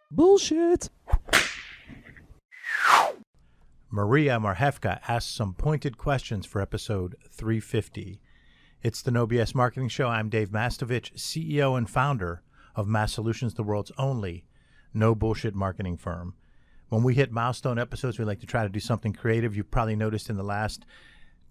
Bullshit. Maria Marhefka asked some pointed questions for episode 350. It's the No BS Marketing Show. I'm Dave Mastovich, CEO and founder of Massolutions, the world's only no bullshit marketing firm. When we hit milestone episodes, we like to try to do something creative. You've probably noticed in the last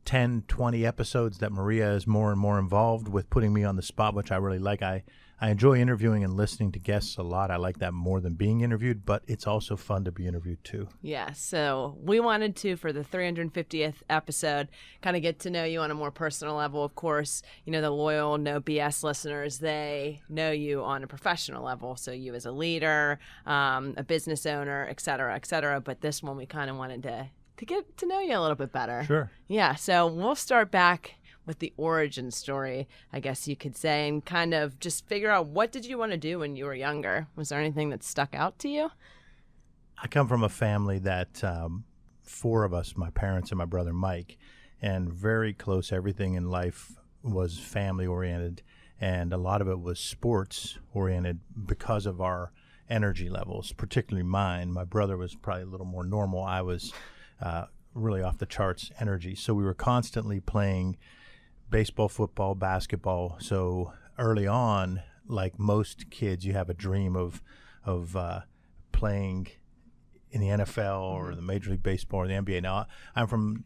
10, 20 episodes that Maria is more and more involved with putting me on the spot, which I really like. I enjoy interviewing and listening to guests a lot. I like that more than being interviewed, but it's also fun to be interviewed too. Yeah, so we wanted to, for the 350th episode, kind of get to know you on a more personal level. Of course, you know, the loyal No BS listeners, they know you on a professional level. So you as a leader, a business owner, et cetera, but this one we kind of wanted to get to know you a little bit better. Sure. Yeah, so we'll start back with the origin story, I guess you could say, and kind of just figure out, what did you want to do when you were younger? Was there anything that stuck out to you? I come from a family that four of us, my parents and my brother Mike, and very close. Everything in life was family oriented, and a lot of it was sports oriented because of our energy levels, particularly mine. My brother was probably a little more normal. I was really off the charts energy. So we were constantly playing baseball, football, basketball. So early on, like most kids, you have a dream of playing in the NFL or the Major League Baseball or the NBA. Now, I'm from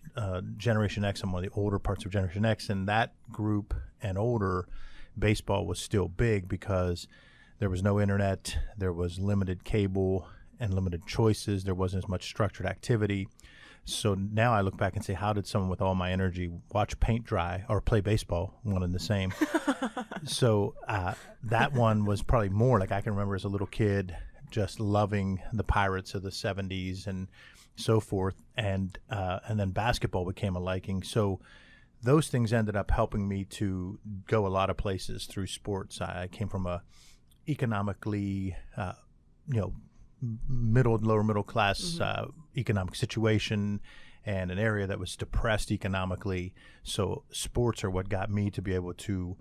Generation X. I'm one of the older parts of Generation X, and that group and older, baseball was still big because there was no internet, there was limited cable and limited choices. There wasn't as much structured activity. So now I look back and say, how did someone with all my energy watch paint dry or play baseball, one and the same? So that one was probably more like I can remember as a little kid just loving the Pirates of the 70s and so forth. And then basketball became a liking. So those things ended up helping me to go a lot of places through sports. I came from a economically, lower middle class economic situation and an area that was depressed economically. So sports are what got me to be able to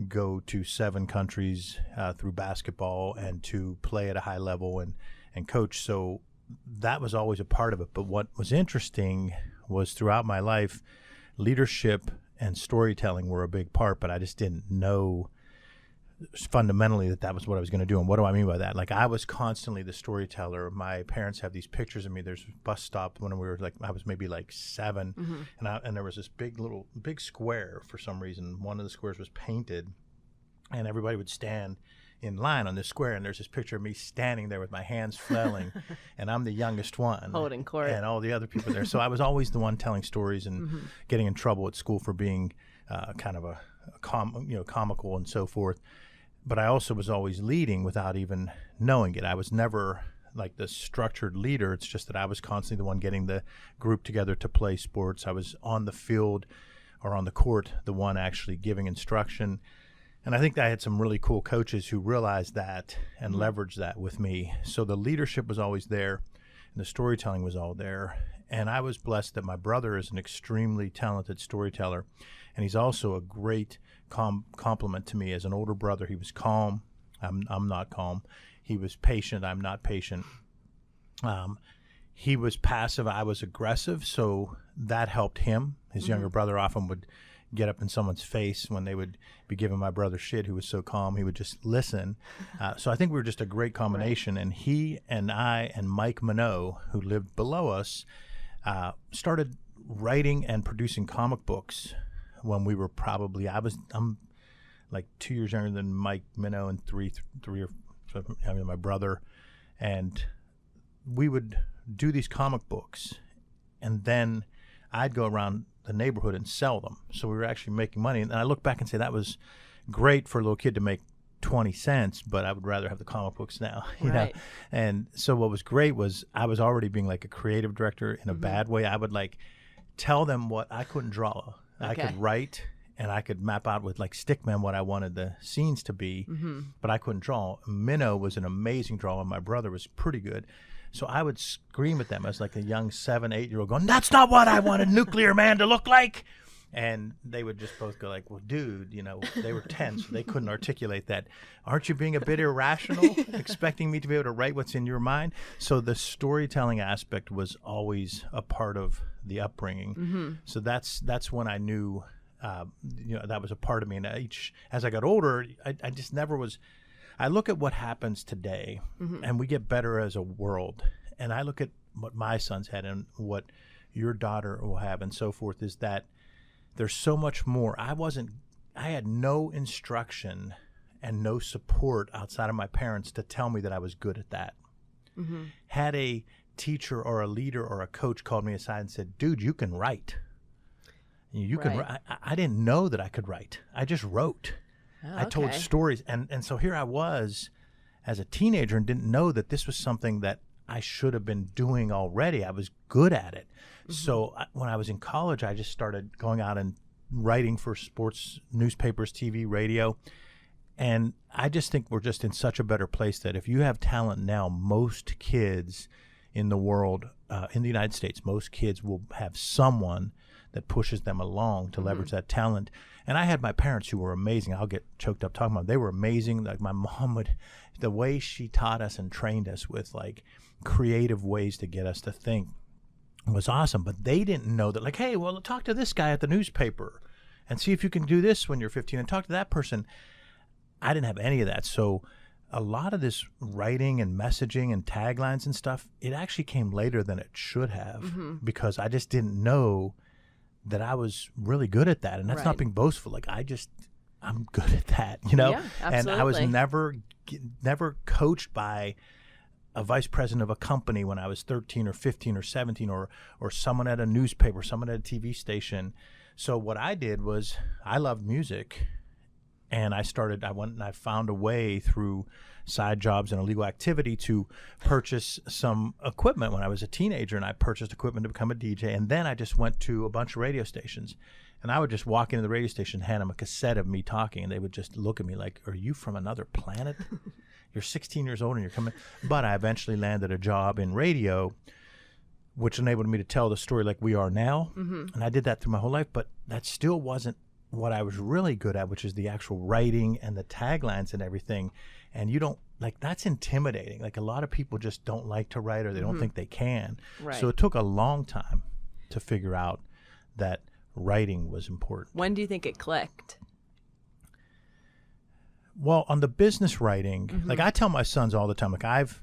go to 7 countries through basketball and to play at a high level and coach. So that was always a part of it. But what was interesting was throughout my life, leadership and storytelling were a big part, but I just didn't know fundamentally that was what I was going to do. And what do I mean by that? Like, I was constantly the storyteller. My parents have these pictures of me. There's a bus stop when we were like, I was maybe like 7, and there was this big square for some reason. One of the squares was painted, and everybody would stand in line on this square, and there's this picture of me standing there with my hands flailing, and I'm the youngest one. Holding court. And all the other people there. So I was always the one telling stories and getting in trouble at school for being kind of a comical and so forth. But I also was always leading without even knowing it. I was never like the structured leader. It's just that I was constantly the one getting the group together to play sports. I was on the field or on the court, the one actually giving instruction. And I think that I had some really cool coaches who realized that and leveraged that with me. So the leadership was always there, and the storytelling was all there. And I was blessed that my brother is an extremely talented storyteller, and he's also a great compliment to me. As an older brother, he was calm. I'm not calm. He was patient. I'm not patient. He was passive. I was aggressive, so that helped him. His younger brother often would get up in someone's face when they would be giving my brother shit, who was so calm. He would just listen. So I think we were just a great combination. Right. And he and I and Mike Minot, who lived below us, started writing and producing comic books when we were probably, I'm like 2 years younger than Mike Minot and three or my brother. And we would do these comic books, and then I'd go around the neighborhood and sell them. So we were actually making money. And I look back and say that was great for a little kid to make 20 cents, but I would rather have the comic books now, you know? And so what was great was I was already being like a creative director in a bad way. I would like tell them what I couldn't draw. I could write, and I could map out with like stickmen what I wanted the scenes to be, but I couldn't draw. Minnow was an amazing drawer, and my brother was pretty good. So I would scream at them as like a young 7, 8-year-old going, "That's not what I wanted Nuclear Man to look like." And they would just both go like, well, dude, they were 10, so they couldn't articulate that. Aren't you being a bit irrational, expecting me to be able to write what's in your mind? So the storytelling aspect was always a part of the upbringing. So that's when I knew, that was a part of me. And as I got older, I just never was. I look at what happens today, and we get better as a world. And I look at what my son's had and what your daughter will have and so forth, is that there's so much more. I had no instruction and no support outside of my parents to tell me that I was good at that. Had a teacher or a leader or a coach called me aside and said, dude, you can write. You can write. I didn't know that I could write. I just wrote. I told stories. And so here I was as a teenager and didn't know that this was something that I should have been doing already. I was good at it. So when I was in college, I just started going out and writing for sports newspapers, TV, radio. And I just think we're just in such a better place that if you have talent now, most kids in the world, in the United States, most kids will have someone that pushes them along to leverage that talent. And I had my parents who were amazing. I'll get choked up talking about them. They were amazing. Like my mom the way she taught us and trained us with like creative ways to get us to think was awesome. But they didn't know that, like, hey, well, talk to this guy at the newspaper and see if you can do this when you're 15 and talk to that person. I didn't have any of that. So a lot of this writing and messaging and taglines and stuff, it actually came later than it should have because I just didn't know that I was really good at that. And that's not being boastful. Like I'm good at that, Yeah, absolutely. And I was never coached by a vice president of a company when I was 13 or 15 or 17 or someone at a newspaper, someone at a TV station. So what I did was I loved music, and I went and I found a way through side jobs and illegal activity to purchase some equipment when I was a teenager, and I purchased equipment to become a DJ. And then I just went to a bunch of radio stations, and I would just walk into the radio station, hand them a cassette of me talking, and they would just look at me like, are you from another planet? You're 16 years old and you're coming. But I eventually landed a job in radio, which enabled me to tell the story like we are now. And I did that through my whole life, but that still wasn't what I was really good at, which is the actual writing and the taglines and everything. And you don't, like, that's intimidating. Like, a lot of people just don't like to write, or they don't think they can. So it took a long time to figure out that writing was important. When do you think it clicked? Well, on the business writing, like I tell my sons all the time, like I've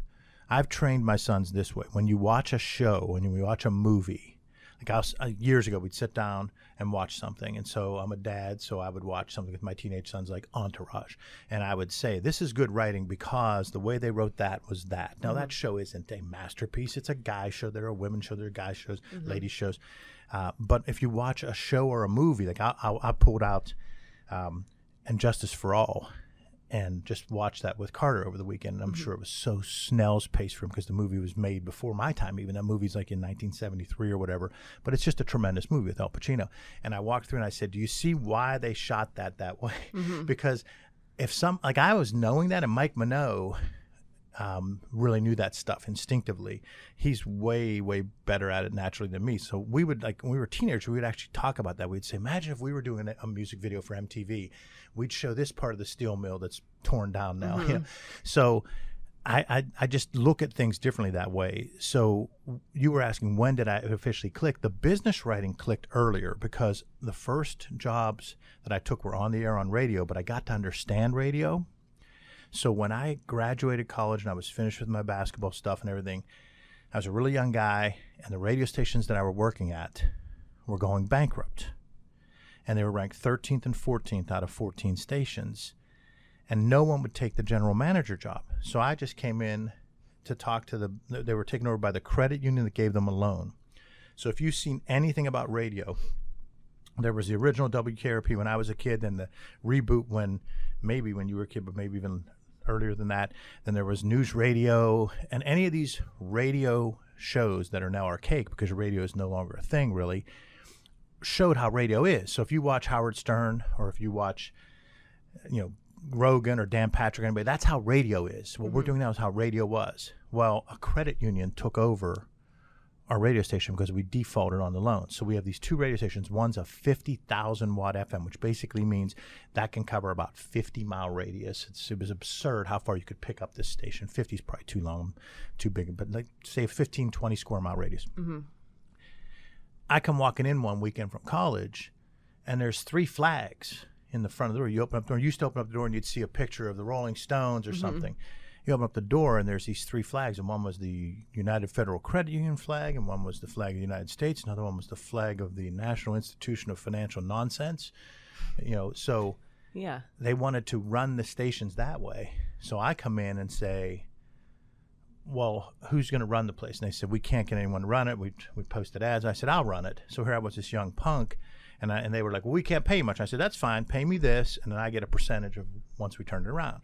trained my sons this way. When you watch a show, when you watch a movie, like years ago, we'd sit down and watch something. And so I'm a dad, so I would watch something with my teenage sons like Entourage. And I would say, this is good writing because the way they wrote that was that. Now, that show isn't a masterpiece. It's a guy show. There are women shows, there are guy shows, lady shows. But if you watch a show or a movie, like I pulled out And Justice for All, and just watched that with Carter over the weekend. And I'm sure it was so snail's pace for him because the movie was made before my time. Even that movie's like in 1973 or whatever. But it's just a tremendous movie with Al Pacino. And I walked through and I said, do you see why they shot that way? Because like I was knowing that, and Mike Minogue really knew that stuff instinctively. He's way, way better at it naturally than me. So we would, like, when we were teenagers, we would actually talk about that. We'd say, imagine if we were doing a music video for MTV. We'd show this part of the steel mill that's torn down now. You know? So I just look at things differently that way. So you were asking, when did I officially click? The business writing clicked earlier because the first jobs that I took were on the air on radio, but I got to understand radio. So when I graduated college and I was finished with my basketball stuff and everything, I was a really young guy, and the radio stations that I were working at were going bankrupt. And they were ranked 13th and 14th out of 14 stations. And no one would take the general manager job. So I just came in to talk to they were taken over by the credit union that gave them a loan. So if you've seen anything about radio, there was the original WKRP when I was a kid, then the reboot maybe when you were a kid, but maybe even earlier than that. Then there was news radio, and any of these radio shows that are now archaic because radio is no longer a thing really, showed how radio is. So if you watch Howard Stern, or if you watch, Rogan or Dan Patrick, anybody, that's how radio is. What we're doing now is how radio was. Well, a credit union took over our radio station because we defaulted on the loan. So we have these 2 radio stations. One's a 50,000 watt FM, which basically means that can cover about 50-mile radius. It was absurd how far you could pick up this station. 50 is probably too long, too big, but like say 15, 20 square mile radius. Mm-hmm. I come walking in one weekend from college, and there's 3 flags in the front of the door. You open up the door. You used to open up the door and you'd see a picture of the Rolling Stones or something. You open up the door and there's these 3 flags, and one was the United Federal Credit Union flag, and one was the flag of the United States, another one was the flag of the National Institution of Financial Nonsense. So yeah, they wanted to run the stations that way. So I come in and say, well, who's going to run the place? And they said, we can't get anyone to run it. We posted ads. I said, I'll run it. So here I was, this young punk, and they were like, well, we can't pay you much. I said, that's fine. Pay me this, and then I get a percentage of once we turn it around.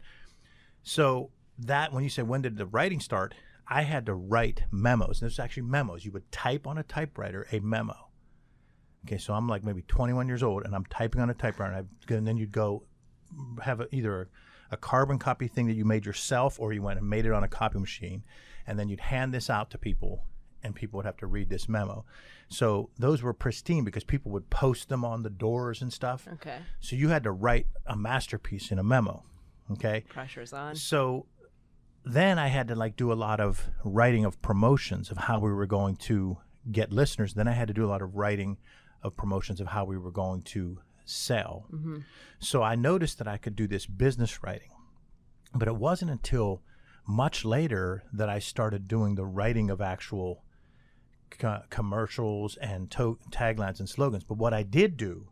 So that, when you say when did the writing start, I had to write memos. And this is actually memos. You would type on a typewriter a memo. Okay, so I'm like maybe 21 years old, and I'm typing on a typewriter, and then you'd go have either a carbon copy thing that you made yourself, or you went and made it on a copy machine, and then you'd hand this out to people, and people would have to read this memo. So those were pristine because people would post them on the doors and stuff. Okay. So you had to write a masterpiece in a memo. Okay. Pressure's on. So then I had to like do a lot of writing of promotions of how we were going to get listeners. Then I had to do a lot of writing of promotions of how we were going to sell. Mm-hmm. So I noticed that I could do this business writing, but it wasn't until much later that I started doing the writing of actual commercials and taglines and slogans. But what I did do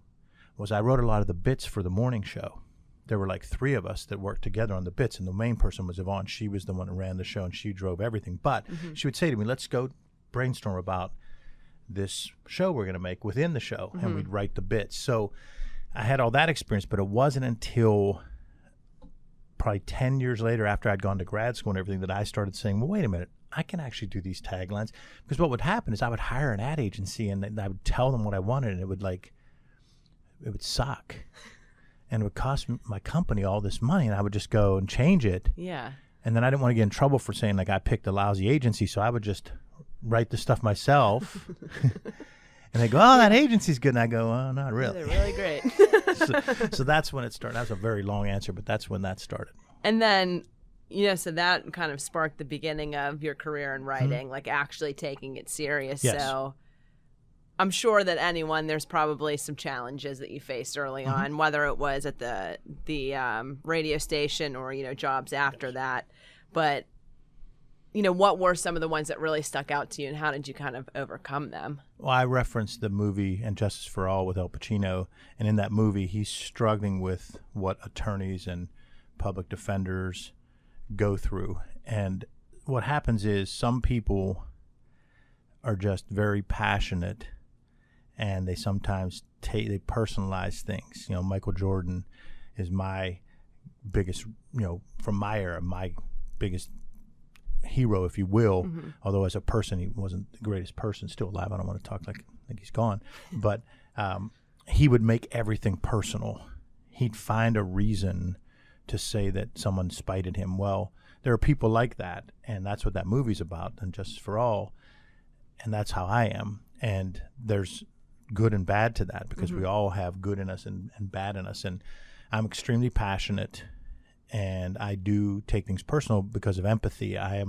was I wrote a lot of the bits for the morning show. There were like 3 of us that worked together on the bits, and the main person was Yvonne. She was the one who ran the show, and she drove everything. But she would say to me, let's go brainstorm about this show we're going to make within the show, and we'd write the bits. So I had all that experience, but it wasn't until probably 10 years later, after I'd gone to grad school and everything, that I started saying, well, wait a minute, I can actually do these taglines. Because what would happen is I would hire an ad agency, and I would tell them what I wanted, and it would suck. And it would cost my company all this money, and I would just go and change it. Yeah. And then I didn't want to get in trouble for saying, like, I picked a lousy agency, so I would just write the stuff myself. And they go, oh, that agency's good. And I go, oh, not really. They're really great. So that's when it started. That was a very long answer, but that's when that started. And then, so that kind of sparked the beginning of your career in writing, like actually taking it serious. Yes. So I'm sure that there's probably some challenges that you faced early on, whether it was at the radio station or, jobs after that. But, what were some of the ones that really stuck out to you, and how did you kind of overcome them? Well, I referenced the movie And Justice for All with Al Pacino. And in that movie, he's struggling with what attorneys and public defenders go through. And what happens is some people are just very passionate, and they sometimes they personalize things. Michael Jordan is my biggest, from my era, my biggest hero, if you will. Although as a person, he wasn't the greatest person, still alive. I don't want to talk like he's gone. But he would make everything personal. He'd find a reason to say that someone spited him. Well, there are people like that, and that's what that movie's about, and Justice for All. And that's how I am. And there's good and bad to that, because we all have good in us and bad in us. And I'm extremely passionate, and I do take things personal because of empathy. I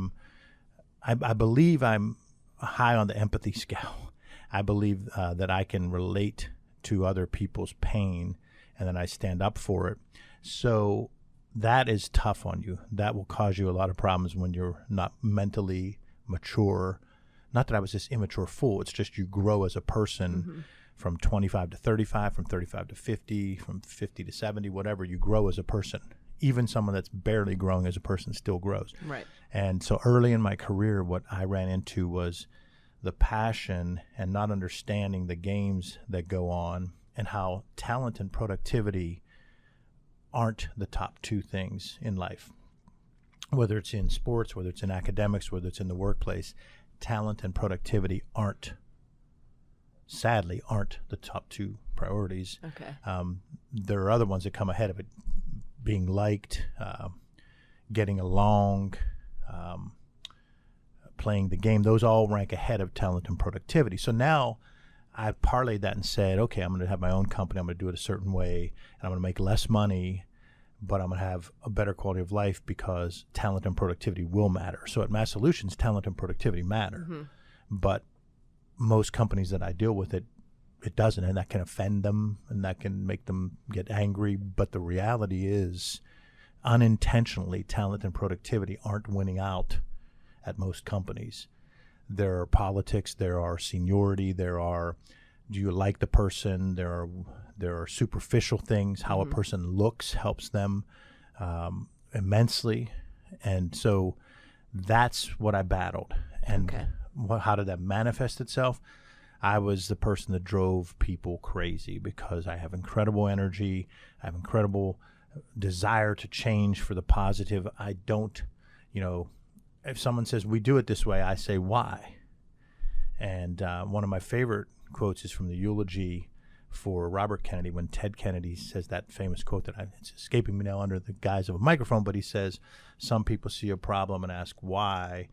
believe I'm high on the empathy scale. I believe that I can relate to other people's pain, and then I stand up for it. So that is tough on you. That will cause you a lot of problems when you're not mentally mature. Not that I was this immature fool. It's just you grow as a person from 25 to 35, from 35 to 50, from 50 to 70, whatever. You grow as a person. Even someone that's barely growing as a person still grows. Right. And so early in my career, what I ran into was the passion and not understanding the games that go on, and how talent and productivity aren't the top 2 things in life. Whether it's in sports, whether it's in academics, whether it's in the workplace, talent and productivity sadly aren't the top 2 priorities. Okay. There are other ones that come ahead of it: being liked, getting along, playing the game, those all rank ahead of talent and productivity. So now I've parlayed that and said, okay, I'm going to have my own company. I'm going to do it a certain way, and I'm going to make less money, but I'm going to have a better quality of life because talent and productivity will matter. So at Mass Solutions, talent and productivity matter. But most companies that I deal with, it doesn't, and that can offend them, and that can make them get angry. But the reality is, unintentionally, talent and productivity aren't winning out at most companies. There are politics, there are seniority, there are, do you like the person? There are superficial things. How a person looks helps them immensely. And so that's what I battled. And how did that manifest itself? I was the person that drove people crazy because I have incredible energy. I have incredible desire to change for the positive. I don't, if someone says, we do it this way, I say, why? And one of my favorite quotes is from the eulogy for Robert Kennedy, when Ted Kennedy says that famous quote that it's escaping me now under the guise of a microphone, but he says, some people see a problem and ask why.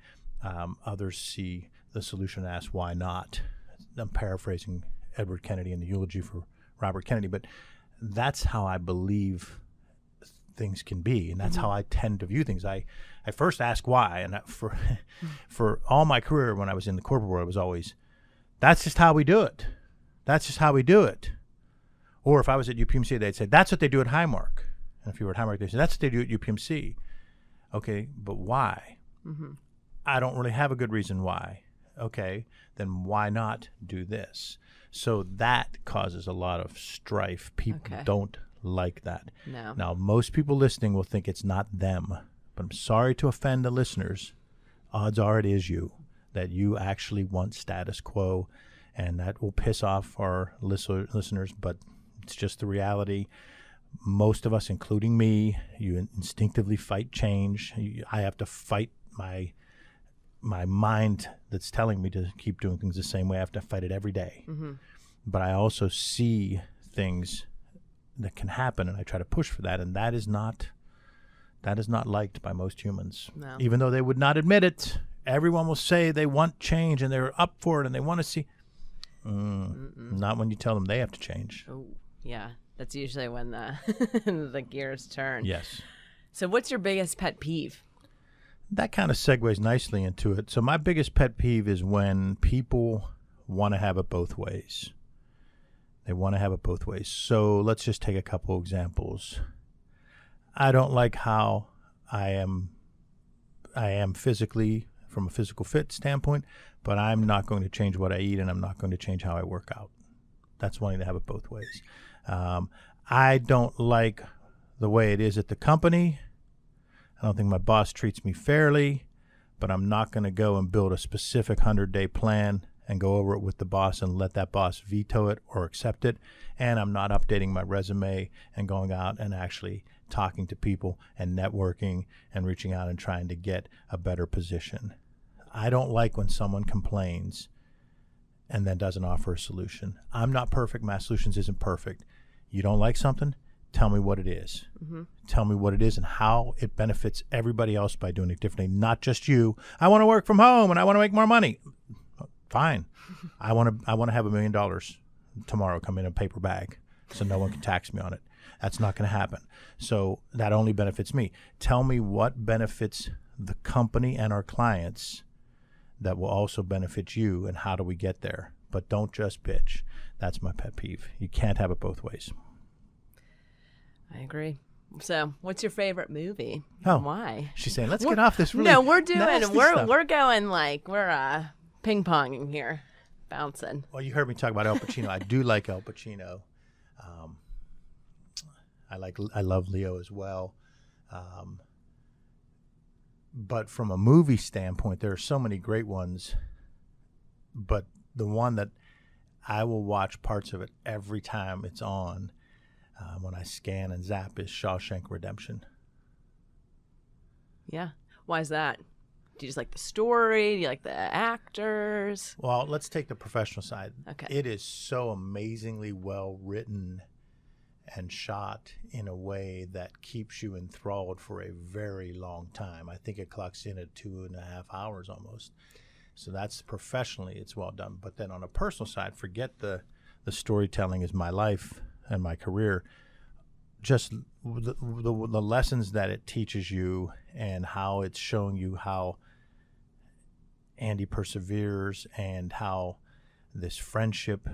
Others see the solution and ask why not. I'm paraphrasing Edward Kennedy in the eulogy for Robert Kennedy, but that's how I believe things can be, and that's how I tend to view things. I first ask why, and for all my career when I was in the corporate world, it was always, that's just how we do it. That's just how we do it. Or if I was at UPMC, they'd say, that's what they do at Highmark. And if you were at Highmark, they'd say, that's what they do at UPMC. Okay, but why? I don't really have a good reason why. Okay, then why not do this? So that causes a lot of strife. People don't like that. No. Now, most people listening will think it's not them, but I'm sorry to offend the listeners. Odds are it is you, that you actually want status quo, and that will piss off our listeners, but it's just the reality. Most of us, including me, you instinctively fight change. I have to fight my mind that's telling me to keep doing things the same way. I have to fight it every day. But I also see things that can happen, and I try to push for that, and that is not liked by most humans. No. Even though they would not admit it. Everyone will say they want change and they're up for it and they want to see. Not when you tell them they have to change. Oh, yeah. That's usually when the the gears turn. Yes. So what's your biggest pet peeve? That kind of segues nicely into it. So my biggest pet peeve is when people want to have it both ways. They want to have it both ways. So let's just take a couple examples. I don't like how I am physically, from a physical fit standpoint, but I'm not going to change what I eat, and I'm not going to change how I work out. That's wanting to have it both ways. I don't like the way it is at the company. I don't think my boss treats me fairly, but I'm not going to go and build a specific 100-day plan and go over it with the boss and let that boss veto it or accept it. And I'm not updating my resume and going out and actually talking to people and networking and reaching out and trying to get a better position. I don't like when someone complains and then doesn't offer a solution. I'm not perfect. Mass Solutions isn't perfect. You don't like something? Tell me what it is. Tell me what it is and how it benefits everybody else by doing it differently, not just you. I want to work from home and I want to make more money. Fine. I want to have $1 million tomorrow come in a paper bag so no one can tax me on it. That's not going to happen. So that only benefits me. Tell me what benefits the company and our clients that will also benefit you, and how do we get there? But don't just bitch. That's my pet peeve. You can't have it both ways. I agree. So, what's your favorite movie? Oh, and why? She's saying, let's get off this really No, we're doing nasty stuff. we're going like we're ping-ponging here, bouncing. Well, you heard me talk about Al Pacino. I do like Al Pacino. I love Leo as well. But from a movie standpoint, there are so many great ones. But the one that I will watch parts of it every time it's on, when I scan and zap, is Shawshank Redemption. Yeah. Why is that? Do you just like the story? Do you like the actors? Well, let's take the professional side. Okay. It is so amazingly well written and shot in a way that keeps you enthralled for a very long time. I think it clocks in at 2.5 hours almost. So that's professionally, it's well done. But then on a personal side, forget the storytelling is my life and my career. Just the lessons that it teaches you and how it's showing you how Andy perseveres and how this friendship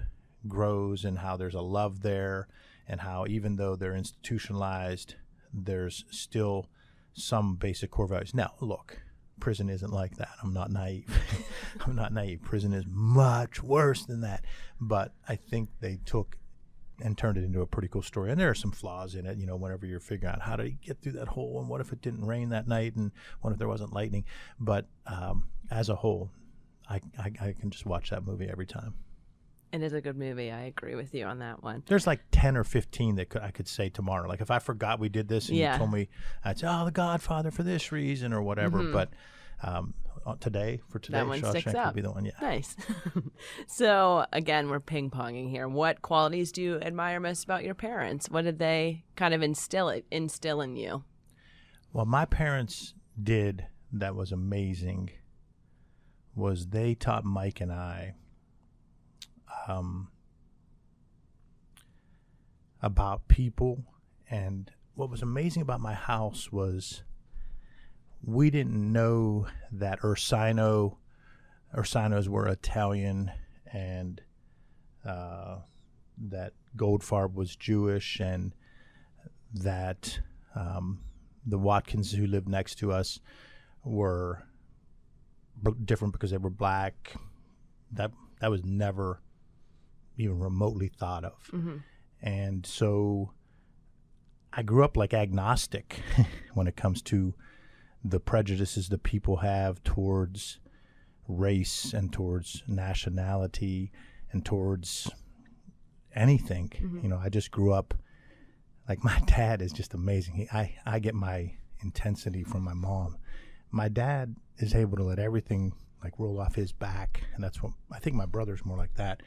grows and how there's a love there and how even though they're institutionalized, there's still some basic core values. Now, look, prison isn't like that. I'm not naive. I'm not naive. Prison is much worse than that. But I think they took and turned it into a pretty cool story. And there are some flaws in it, you know, whenever you're figuring out how to get through that hole and what if it didn't rain that night and what if there wasn't lightning. But as a whole, I can just watch that movie every time. It is a good movie. I agree with you on that one. There's like 10 or 15 that I could say tomorrow. Like if I forgot we did this and you told me, I'd say, oh, The Godfather for this reason or whatever. But today, that one sticks Shawshank out. would be the one. Yeah. Nice. So again, we're ping-ponging here. What qualities do you admire most about your parents? What did they kind of instill in you? Well, my parents did that was amazing was they taught Mike and I about people. And what was amazing about my house was we didn't know that Ursinos were Italian and that Goldfarb was Jewish and that the Watkins who lived next to us were different because they were black. That was never even remotely thought of. Mm-hmm. And so I grew up like agnostic when it comes to the prejudices that people have towards race and towards nationality and towards anything. Mm-hmm. You know, I just grew up like my dad is just amazing. I get my intensity from my mom. My dad is able to let everything like roll off his back, and that's what I think my brother's more like that.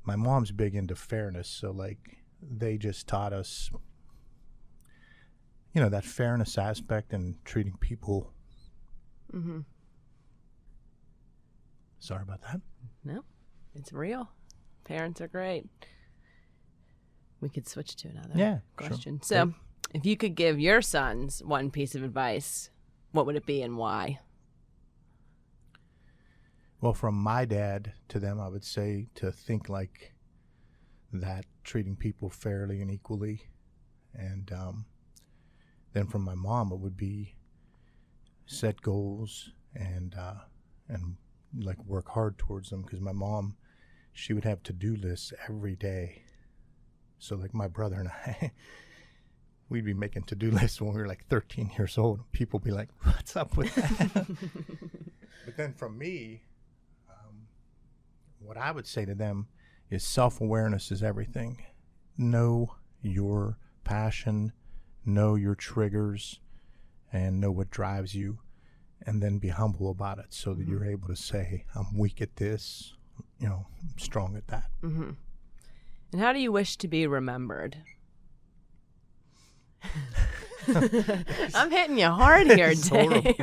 My mom's big into fairness, so like they just taught us, you know, that fairness aspect and treating people. Mm-hmm. Sorry about that. No, it's real. Parents are great. We could switch to another question. Sure. So, if you could give your sons one piece of advice, what would it be and why? Well, from my dad to them, I would say to think like that, treating people fairly and equally. And then from my mom, it would be set goals and like work hard towards them. Because my mom, she would have to-do lists every day. So like my brother and I, we'd be making to-do lists when we were like 13 years old. People be like, what's up with that? But then from me, what I would say to them is self-awareness is everything. Know your passion, know your triggers, and know what drives you, and then be humble about it so that you're able to say, I'm weak at this, you know, I'm strong at that. Mm-hmm. And how do you wish to be remembered? I'm hitting you hard here, Dave.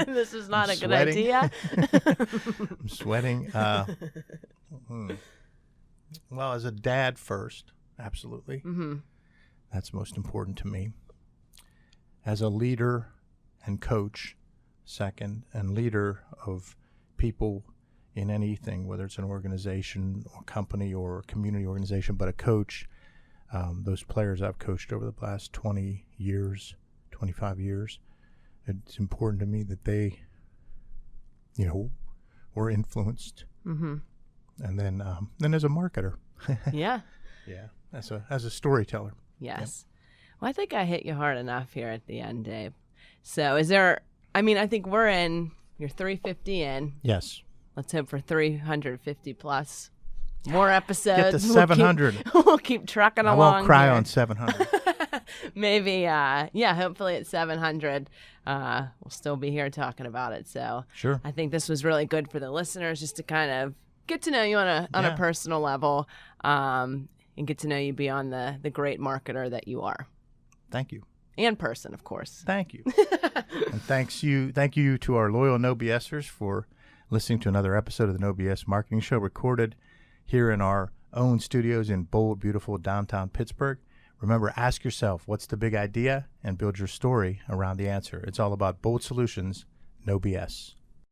This is not a good idea. I'm sweating. Well, as a dad first, absolutely. Mm-hmm. That's most important to me. As a leader and coach, second, and leader of people in anything, whether it's an organization or company or community organization, but a coach. Those players I've coached over the last 20 years, 25 years, it's important to me that they, you know, were influenced. Mm-hmm. And then as a marketer. Yeah. Yeah. As a storyteller. Yes. Yeah. Well, I think I hit you hard enough here at the end, Dave. So I think you're 350 in. Yes. Let's hope for 350 plus. More episodes. Get to 700. We'll keep trucking along. I won't cry here. on 700. Maybe, hopefully at 700, we'll still be here talking about it. So sure. I think this was really good for the listeners just to kind of get to know you on a personal level and get to know you beyond the great marketer that you are. Thank you. And person, of course. Thank you. And thank you to our loyal no BSers for listening to another episode of the No BS Marketing Show, recorded here in our own studios in bold, beautiful downtown Pittsburgh. Remember, ask yourself, what's the big idea, and build your story around the answer. It's all about bold solutions, no BS.